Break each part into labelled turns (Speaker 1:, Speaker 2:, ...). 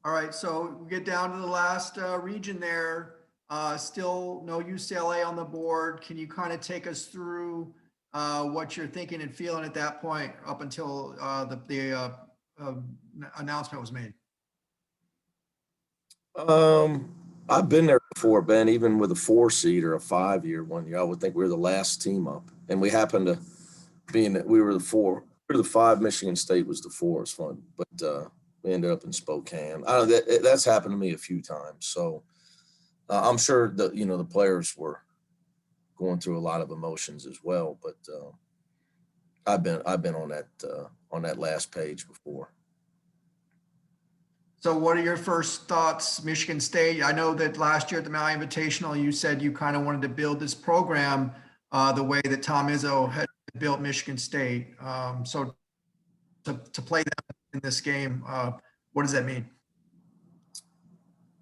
Speaker 1: All right, so we get down to the last region there. Still no UCLA on the board. Can you kind of take us through what you're thinking and feeling at that point up until the announcement was made?
Speaker 2: I've been there before, Ben, even with a 4 seed or a 5-year one year. I would think we were the last team up. And we happened to be in that we were the 4. We were the 5, Michigan State was the 4. It's fun. But we ended up in Spokane. I don't know, that's happened to me a few times. So I'm sure that, the players were going through a lot of emotions as well. But I've been on that last page before.
Speaker 1: So what are your first thoughts, Michigan State? I know that last year at the Maui Invitational, you said you kind of wanted to build this program the way that Tom Izzo had built Michigan State. So to play them in this game, what does that mean?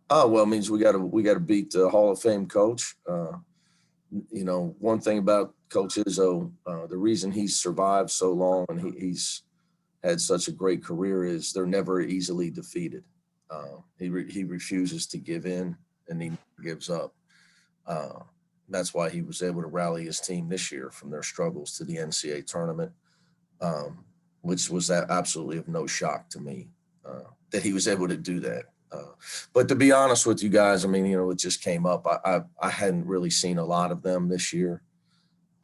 Speaker 2: Oh, well, it means we got to beat the Hall of Fame coach. One thing about Coach Izzo, the reason he's survived so long and he's had such a great career is they're never easily defeated. He refuses to give in and he gives up. That's why he was able to rally his team this year from their struggles to the NCAA tournament, which was absolutely of no shock to me that he was able to do that. But to be honest with you guys, I mean, it just came up. I hadn't really seen a lot of them this year.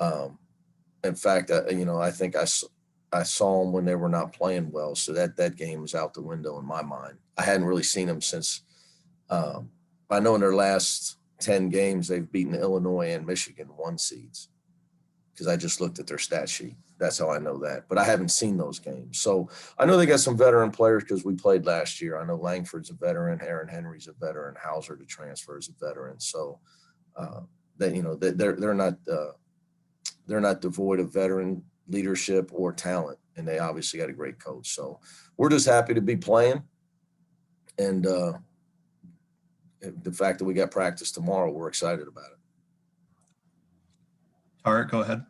Speaker 2: In fact, I think I saw them when they were not playing well. So that game was out the window in my mind. I hadn't really seen them since I know in their last 10 games, they've beaten Illinois and Michigan 1 seeds because I just looked at their stat sheet. That's how I know that. But I haven't seen those games. So I know they got some veteran players because we played last year. I know Langford's a veteran, Aaron Henry's a veteran, Hauser, the transfer, is a veteran. So they're not devoid of veteran leadership or talent, and they obviously got a great coach. So we're just happy to be playing, and the fact that we got practice tomorrow, we're excited about it.
Speaker 3: All right, go ahead.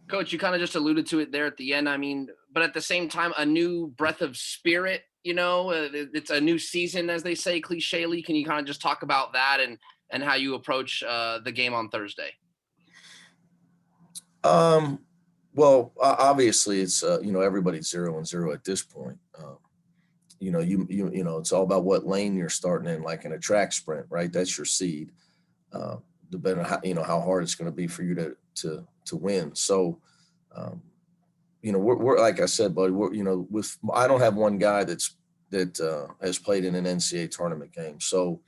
Speaker 4: Coach, you kind of just alluded to it there at the end. I mean, but at the same time, a new breath of spirit, it's a new season, as they say, clichely. Can you kind of just talk about that and how you approach the game on Thursday?
Speaker 2: Well, obviously it's, everybody's 0-0 at this point. It's all about what lane you're starting in, like in a track sprint, right? That's your seed. Depending on how hard it's going to be for you to win. So, we're like I said, buddy, I don't have one guy that has played in an NCAA tournament game. So,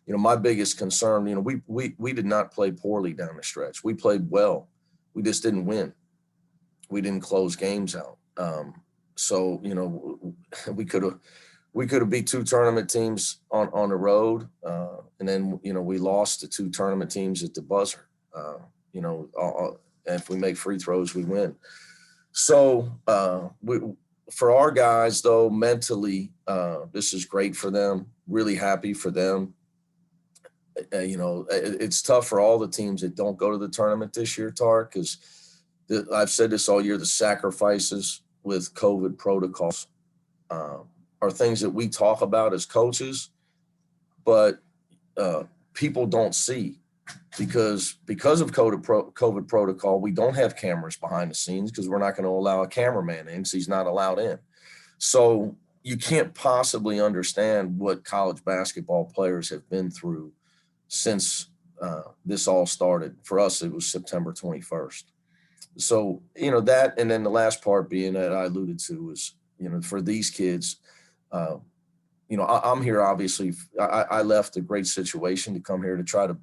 Speaker 2: my biggest concern, we did not play poorly down the stretch. We played well. We just didn't win. We didn't close games out. So, we could have beat 2 tournament teams on the road. And then, we lost to 2 tournament teams at the buzzer. And if we make free throws, we win. So for our guys, though, mentally, this is great for them. Really happy for them. It's tough for all the teams that don't go to the tournament this year, Tark, because I've said this all year, the sacrifices with COVID protocols are things that we talk about as coaches, but people don't see because of COVID protocol, we don't have cameras behind the scenes because we're not going to allow a cameraman in because he's not allowed in. So you can't possibly understand what college basketball players have been through since this all started. For us, it was September 21st. So, that, and then the last part being that I alluded to was, for these kids, I'm here, obviously, I left a great situation to come here to try to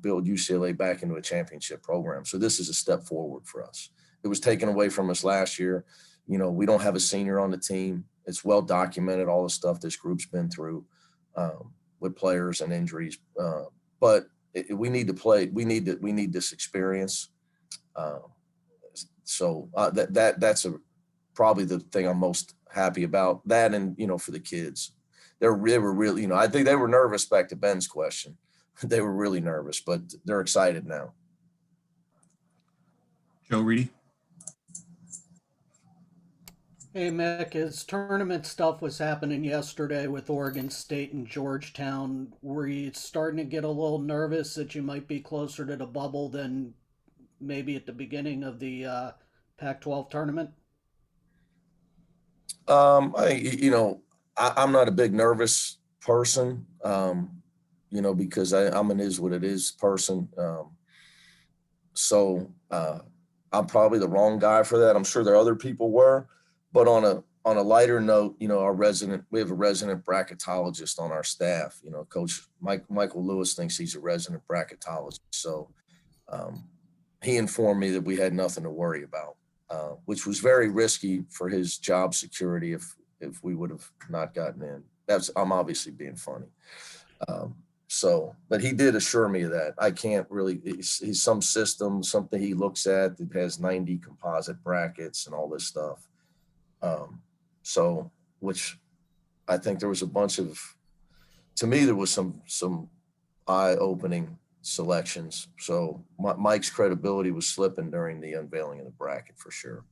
Speaker 2: build UCLA back into a championship program. So this is a step forward for us. It was taken away from us last year. We don't have a senior on the team. It's well documented, all the stuff this group's been through with players and injuries. But we need to play. We need this experience. So that's probably the thing I'm most happy about. That and for the kids, they were really I think they were nervous. Back to Ben's question, they were really nervous, but they're excited now.
Speaker 3: Joe Reedy. Hey Mick, as tournament stuff was happening yesterday with Oregon State and Georgetown, were you starting to get a little nervous that you might be closer to the bubble than maybe at the beginning of the Pac-12 tournament?
Speaker 2: I'm not a big nervous person, because I'm an is what it is person. So I'm probably the wrong guy for that. I'm sure there are other people were, but on a lighter note, we have a resident bracketologist on our staff. Coach Michael Lewis thinks he's a resident bracketologist. So he informed me that we had nothing to worry about, which was very risky for his job security if we would have not gotten in. I'm obviously being funny. But he did assure me of that. I can't really, he's some system, something he looks at that has 90 composite brackets and all this stuff. Which I think there was a bunch of, to me, there was some eye-opening selections. So Mike's credibility was slipping during the unveiling of the bracket for sure.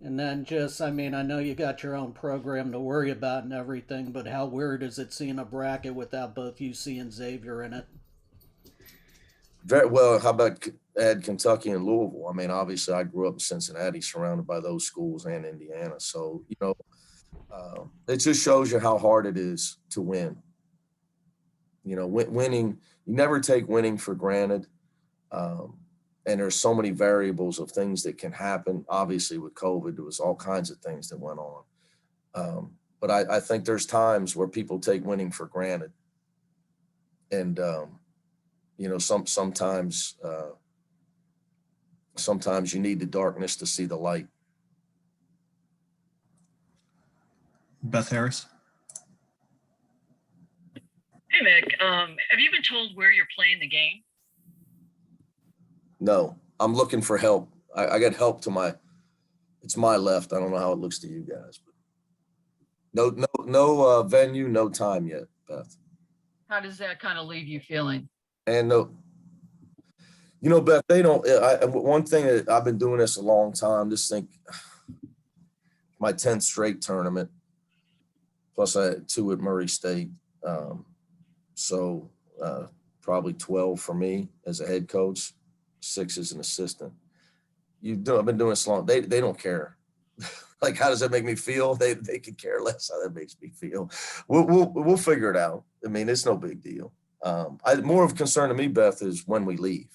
Speaker 3: And then I know you got your own program to worry about and everything, but how weird is it seeing a bracket without both UC and Xavier in it?
Speaker 2: Very well. How about add Kentucky and Louisville? I mean, obviously, I grew up in Cincinnati, surrounded by those schools, and Indiana. So, it just shows you how hard it is to win. Winning, you never take winning for granted. And there's so many variables of things that can happen. Obviously, with COVID, there was all kinds of things that went on. But I think there's times where people take winning for granted. And, sometimes you need the darkness to see the light.
Speaker 5: Beth Harris.
Speaker 6: Hey, Mick. Have you been told where you're playing the game?
Speaker 2: No, I'm looking for help. I got help it's my left. I don't know how it looks to you guys, but no venue, no time yet, Beth.
Speaker 6: How does that kind of leave you feeling?
Speaker 2: And Beth, they don't, one thing that I've been doing this a long time, my 10th straight tournament, plus I had 2 at Murray State. Probably 12 for me as a head coach, 6 as an assistant. I've been doing this long. They don't care. Like, how does that make me feel? They could care less how that makes me feel. We'll figure it out. I mean, it's no big deal. More of a concern to me, Beth, is when we leave.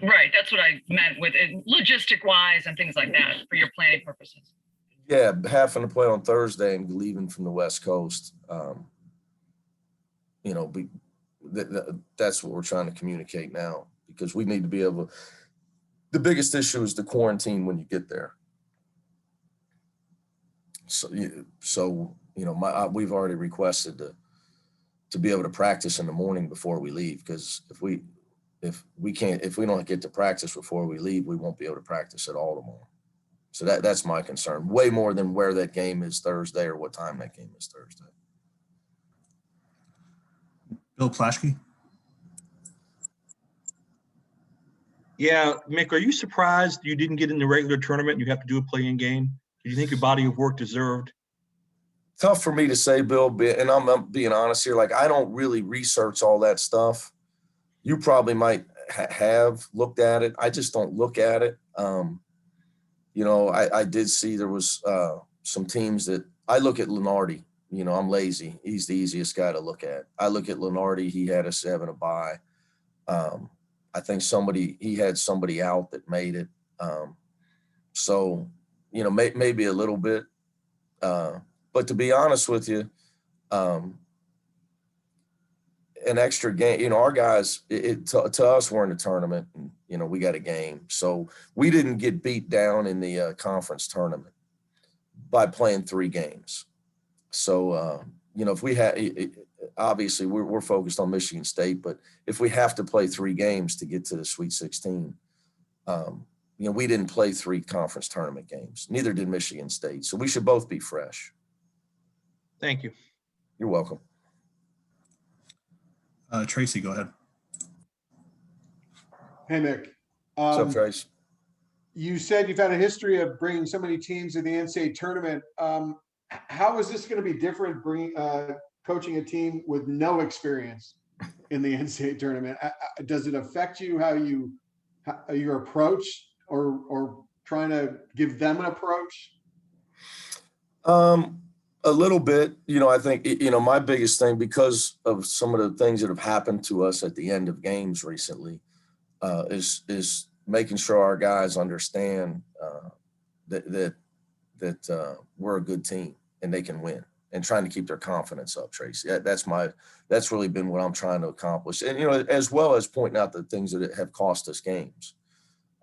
Speaker 6: Right. That's what I meant with it, logistic wise and things like that for your planning purposes.
Speaker 2: Yeah, having to play on Thursday and leaving from the West Coast. That's what we're trying to communicate now, because we need to be able. The biggest issue is the quarantine when you get there. We've already requested to be able to practice in the morning before we leave, because if we don't get to practice before we leave, we won't be able to practice at all tomorrow. So that's my concern, way more than where that game is Thursday or what time that game is Thursday.
Speaker 5: Bill Plaschke.
Speaker 7: Yeah, Mick, are you surprised you didn't get in the regular tournament and you have to do a play-in game? Do you think your body of work deserved?
Speaker 2: Tough for me to say, Bill, and I'm being honest here. Like, I don't really research all that stuff. You probably might have looked at it. I just don't look at it. I did see there was some teams that I look at. Lenardi, I'm lazy. He's the easiest guy to look at. I look at Lenardi. He had us having a bye. I think he had somebody out that made it. Maybe a little bit. But to be honest with you, an extra game, our guys, to us, we're in the tournament and, we got a game. So we didn't get beat down in the conference tournament by playing 3 games. So, if we had, obviously we're focused on Michigan State, but if we have to play 3 games to get to the Sweet 16, we didn't play 3 conference tournament games. Neither did Michigan State. So we should both be fresh.
Speaker 7: Thank you.
Speaker 2: You're welcome.
Speaker 5: Tracy, go ahead.
Speaker 8: Hey, Mick.
Speaker 2: What's up, Trace?
Speaker 8: You said you've had a history of bringing so many teams to the NCAA tournament. How is this going to be different coaching a team with no experience in the NCAA tournament? Does it affect you how your approach or trying to give them an approach?
Speaker 2: A little bit, I think, my biggest thing, because of some of the things that have happened to us at the end of games recently, is making sure our guys understand that we're a good team and they can win, and trying to keep their confidence up, Tracy. That's really been what I'm trying to accomplish. And, as well as pointing out the things that have cost us games.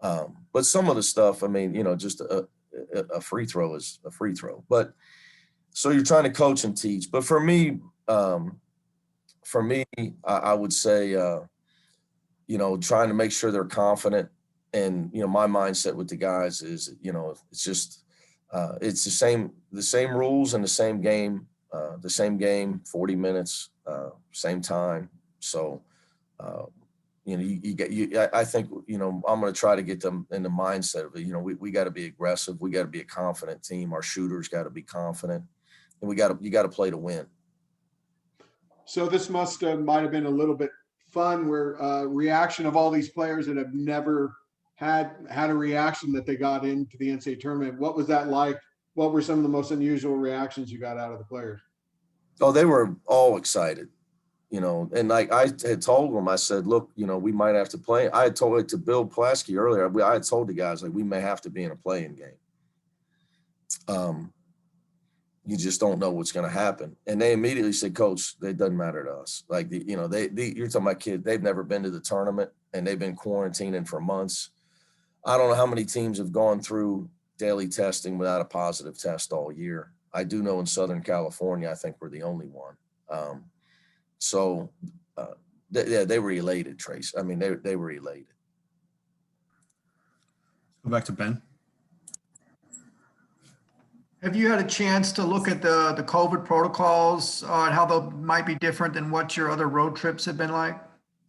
Speaker 2: But some of the stuff, just a free throw is a free throw. But so you're trying to coach and teach. But for me, I would say, trying to make sure they're confident. And, my mindset with the guys is, it's just, it's the same rules and the same game, 40 minutes, same time. So, I think, I'm going to try to get them in the mindset of it. We got to be aggressive. We got to be a confident team. Our shooters got to be confident, and you got to play to win.
Speaker 8: So this might have been a little bit fun, where reaction of all these players that have never had a reaction that they got into the NCAA tournament. What was that like? What were some of the most unusual reactions you got out of the players?
Speaker 2: Oh, they were all excited. And like I had told them, I said, look, we might have to play. I had told it to Bill Plaschke earlier. I had told the guys, like, we may have to be in a play-in game. You just don't know what's going to happen. And they immediately said, Coach, it doesn't matter to us. Like, you're talking about kids, they've never been to the tournament and they've been quarantining for months. I don't know how many teams have gone through daily testing without a positive test all year. I do know in Southern California, I think we're the only one. They were elated, Trace. They were elated.
Speaker 5: Go back to Ben.
Speaker 1: Have you had a chance to look at the COVID protocols and how they might be different than what your other road trips have been like?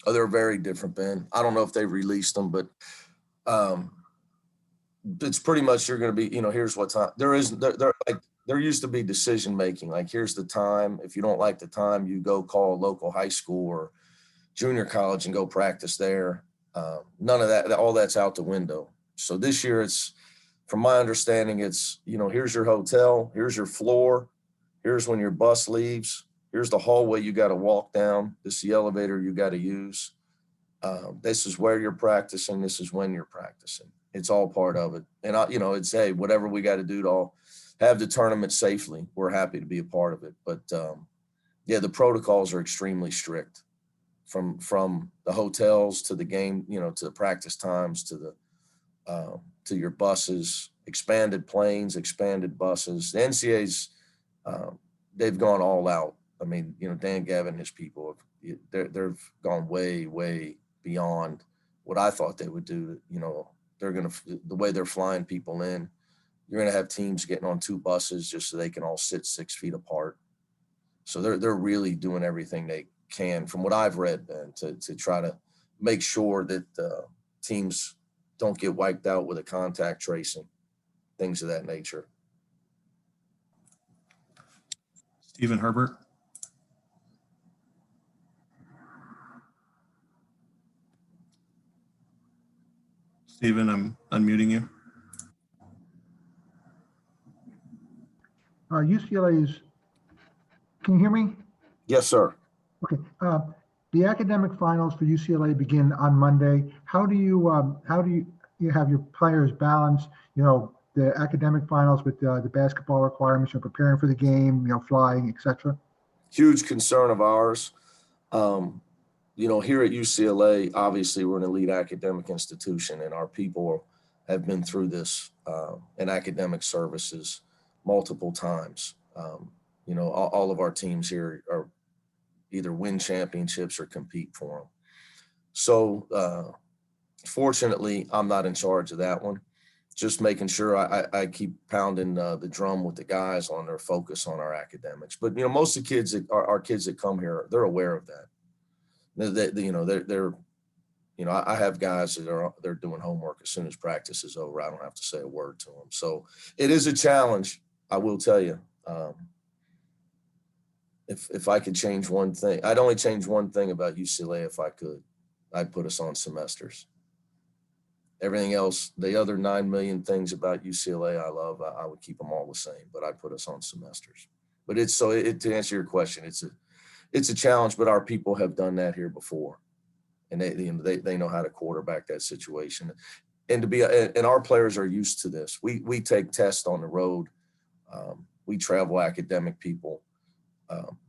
Speaker 2: Oh, they're very different, Ben. I don't know if they've released them, but it's pretty much you're going to be, here's what time. There used to be decision making. Like, here's the time. If you don't like the time, you go call a local high school or junior college and go practice there. None of that. All that's out the window. So this year, from my understanding, it's, here's your hotel, here's your floor, here's when your bus leaves, here's the hallway you got to walk down, this is the elevator you got to use. This is where you're practicing, this is when you're practicing. It's all part of it. And, it's, hey, whatever we got to do to have the tournament safely, we're happy to be a part of it. But, the protocols are extremely strict, from the hotels to the game, to the practice times, to your buses, expanded planes, expanded buses. The NCAA's, they've gone all out. Dan Gavin and his people, they've gone way, way beyond what I thought they would do. The way they're flying people in, you're going to have teams getting on 2 buses just so they can all sit 6 feet apart. So they're really doing everything they can, from what I've read, Ben, to try to make sure that teams don't get wiped out with a contact tracing, things of that nature.
Speaker 5: Stephen Herbert. Stephen, I'm unmuting you.
Speaker 9: UCLA's, can you hear me?
Speaker 2: Yes, sir.
Speaker 9: Okay. The academic finals for UCLA begin on Monday. How do you have your players balance, the academic finals with the basketball requirements, preparing for the game, flying, etc.?
Speaker 2: Huge concern of ours. Here at UCLA, obviously we're an elite academic institution, and our people have been through this in academic services multiple times. All of our teams here are either win championships or compete for them. So fortunately, I'm not in charge of that one. Just making sure I keep pounding the drum with the guys on their focus on our academics. But, most of the kids our kids that come here, they're aware of that. They're You know, I have guys that they're doing homework as soon as practice is over. I don't have to say a word to them. So it is a challenge, I will tell you. If I could change one thing, I'd only change one thing about UCLA if I could. I'd put us on semesters. Everything else, the other 9 million things about UCLA I love, I would keep them all the same, but I'd put us on semesters. But to answer your question, it's a challenge, but our people have done that here before. And they know how to quarterback that situation. And our players are used to this. We take tests on the road. We travel academic people.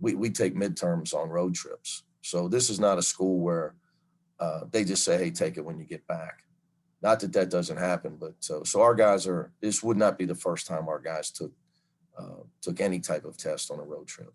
Speaker 2: We take midterms on road trips. So this is not a school where they just say, hey, take it when you get back. Not that doesn't happen, but so our guys this would not be the first time our guys took any type of test on a road trip.